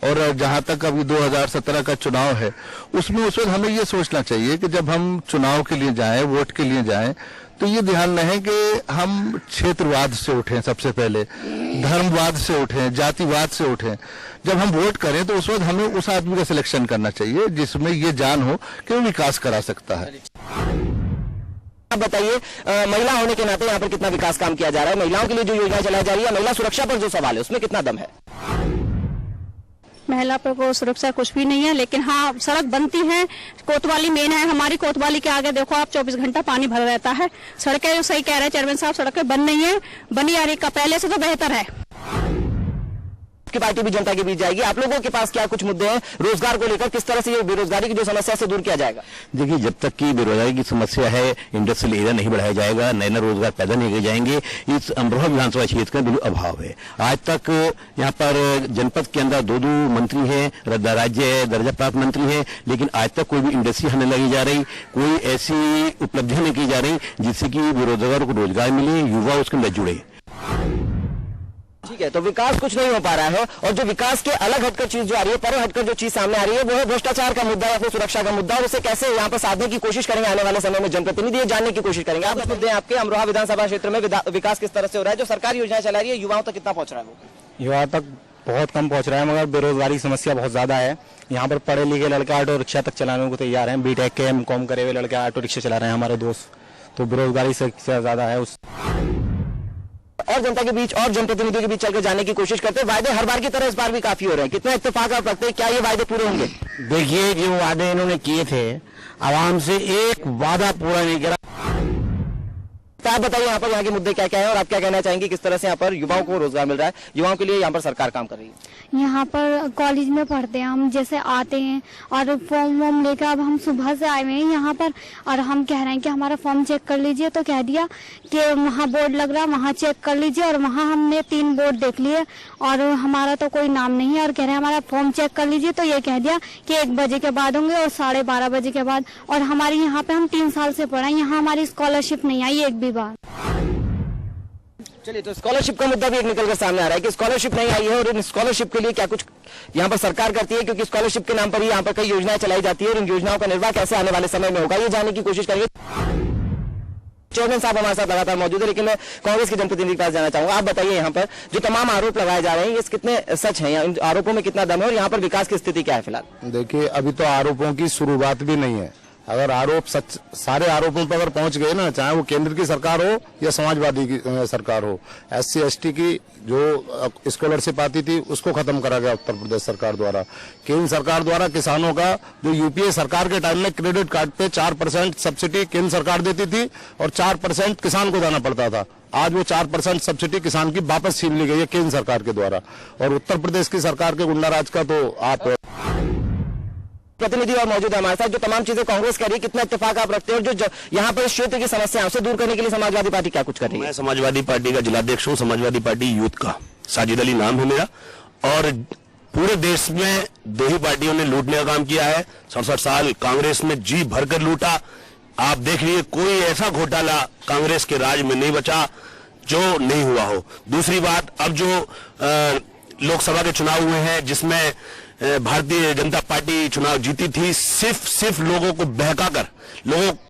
और जहां तक अभी 2017 का चुनाव है, उसमें उस वक्त हमें ये सोचना चाहिए कि जब हम चुनाव के लिए जाएं, वोट के लिए जाएं, तो ये ध्यान रहे कि हम क्षेत्रवाद से उठें, सबसे पहले धर्मवाद से उठें, जातिवाद से उठें। जब हम वोट करें तो उस वक्त हमें उस आदमी का सिलेक्शन करना चाहिए जिसमें ये जान हो कि वो विकास करा सकता है। आप बताइए, महिला होने के नाते यहाँ पर कितना विकास काम किया जा रहा है? महिलाओं के लिए जो योजना चलाई जा रही है, महिला सुरक्षा पर जो सवाल है, उसमें कितना दम है? महिला पर को सुरक्षा कुछ भी नहीं है, लेकिन हाँ सड़क बनती है। कोतवाली मेन है हमारी, कोतवाली के आगे देखो आप 24 घंटा पानी भरा रहता है। सड़कें सही कह रहे हैं चेयरमैन साहब, सड़कें बन नहीं है, बनी आ रही का पहले से तो बेहतर है। की पार्टी भी जनता के बीच जाएगी। आप लोगों के पास क्या कुछ मुद्दे हैं रोजगार को लेकर? किस तरह से ये बेरोजगारी की जो समस्या से दूर किया जाएगा? देखिए, जब तक की बेरोजगारी की समस्या है, इंडस्ट्रियल एरिया नहीं बढ़ाया जाएगा, नए नए रोजगार पैदा नहीं किए जाएंगे। इस अमरोहा विधानसभा क्षेत्र का बिल्कुल अभाव है। आज तक यहाँ पर जनपद के अंदर 2 मंत्री हैं, राज्य दर्जा प्राप्त मंत्री हैं, लेकिन आज तक कोई भी इंडस्ट्री हमें लगी जा रही, कोई ऐसी उपलब्धियां नहीं की जा रही जिससे कि बेरोजगारों को रोजगार मिले, युवा उसके अंदर जुड़े। ठीक है, तो विकास कुछ नहीं हो पा रहा है, और जो विकास के अलग हटकर चीज जो आ रही है, पर हटकर जो चीज सामने आ रही है, वो है भ्रष्टाचार का मुद्दा या फिर सुरक्षा का मुद्दा। और उसे कैसे यहाँ पर साधने की कोशिश करेंगे आने वाले समय में जनप्रतिनिधि, जानने की कोशिश करेंगे। आप मुद्दे आपके अमरोहा विधानसभा क्षेत्र में विकास किस तरह से हो रहा है? जो सरकारी योजना चला रही है, युवाओं तक कितना पहुंच रहा है? वो युवाओं तक बहुत कम पहुंच रहा है, मगर बेरोजगारी की समस्या बहुत ज्यादा है। यहाँ पर पढ़े लिखे लड़के ऑटो रिक्शा तक चलाने को तैयार हैं। बीटेक के एमकॉम करे हुए लड़के ऑटो रिक्शा चला रहे हैं हमारे दोस्त, तो बेरोजगारी से ज्यादा है। और जनता के बीच और जनप्रतिनिधियों के बीच चलकर जाने की कोशिश करते हैं। वायदे हर बार की तरह इस बार भी काफी हो रहे हैं। कितना इत्तेफाक आप रखते हैं, क्या ये वायदे पूरे होंगे? देखिए, जो वादे इन्होंने किए थे, आवाम से एक वादा पूरा नहीं करा। तो आप बताइए यहाँ पर यहाँ के मुद्दे क्या क्या है, और आप क्या कहना चाहेंगे? किस तरह से यहाँ पर युवाओं को रोजगार मिल रहा है, युवाओं के लिए यहाँ पर सरकार काम कर रही है? यहाँ पर कॉलेज में पढ़ते हैं हम, जैसे आते हैं और फॉर्म वॉर्म लेकर, अब हम सुबह से आए हुए हैं यहाँ पर और हम कह रहे हैं कि हमारा फॉर्म चेक कर लीजिए, तो कह दिया कि वहाँ बोर्ड लग रहा है, वहाँ चेक कर लीजिए। और वहाँ हमने 3 बोर्ड देख लिए और हमारा तो कोई नाम नहीं है, और कह रहे हैं हमारा फॉर्म चेक कर लीजिए, तो ये कह दिया कि 1 बजे के बाद होंगे और 12:30 बजे के बाद। और हमारे यहाँ पे हम 3 साल से पढ़े, यहाँ हमारी स्कॉलरशिप नहीं आई एक भी बार। चलिए, तो स्कॉलरशिप का मुद्दा भी एक निकलकर सामने आ रहा है कि स्कॉलरशिप नहीं आई है, और इन स्कॉलरशिप के लिए क्या कुछ यहाँ पर सरकार करती है? क्योंकि स्कॉलरशिप के नाम पर ही यहाँ पर कई योजनाएं चलाई जाती है, और इन योजनाओं का निर्वाह कैसे आने वाले समय में होगा, ये जानने की कोशिश करेंगे। चेयरमैन साहब हमारे साथ लगातार मौजूद है, लेकिन मैं कांग्रेस के जनप्रतिनिधि के पास जाना चाहूंगा। आप बताइए, यहाँ पर जो तमाम आरोप लगाए जा रहे हैं, ये कितने सच हैं, इन आरोपों में कितना दम है, और यहाँ पर विकास की स्थिति क्या है फिलहाल? देखिए, अभी तो आरोपों की शुरुआत भी नहीं है। अगर आरोप सच, सारे आरोपों पर अगर पहुंच गए ना, चाहे वो केंद्र की सरकार हो या समाजवादी की सरकार हो, SC ST की जो स्कॉलरशिप आती थी उसको खत्म करा गया उत्तर प्रदेश सरकार द्वारा। केंद्र सरकार द्वारा किसानों का जो UPA सरकार के टाइम में क्रेडिट कार्ड पे 4% सब्सिडी केंद्र सरकार देती थी और 4% किसान को देना पड़ता था। आज वो 4% सब्सिडी किसान की वापस छीन ली गई है केंद्र सरकार के द्वारा। और उत्तर प्रदेश की सरकार के गुंडा राज का तो आप प्रतिनिधि और मौजूद है हमारे साथ। जो तमाम चीजें कांग्रेस कर रही है, कितना इत्तेफाक आप रखते हैं? और जो यहाँ पर इस क्षेत्र की समस्या है उसे दूर करने के लिए समाजवादी पार्टी क्या कुछ कर रही है? मैं समाजवादी पार्टी का जिलाध्यक्ष हूँ, समाजवादी पार्टी यूथ का, साजिद अली नाम है मेरा। और पूरे देश में 2 ही पार्टियों ने लूटने का काम किया है। 67 साल कांग्रेस में जी भरकर लूटा। आप देख लीजिए, कोई ऐसा घोटाला कांग्रेस के राज में नहीं बचा जो नहीं हुआ हो। दूसरी बात, अब जो लोकसभा के चुनाव हुए हैं, जिसमें भारतीय जनता पार्टी चुनाव जीती थी, सिर्फ लोगों को बहकाकर, लोगों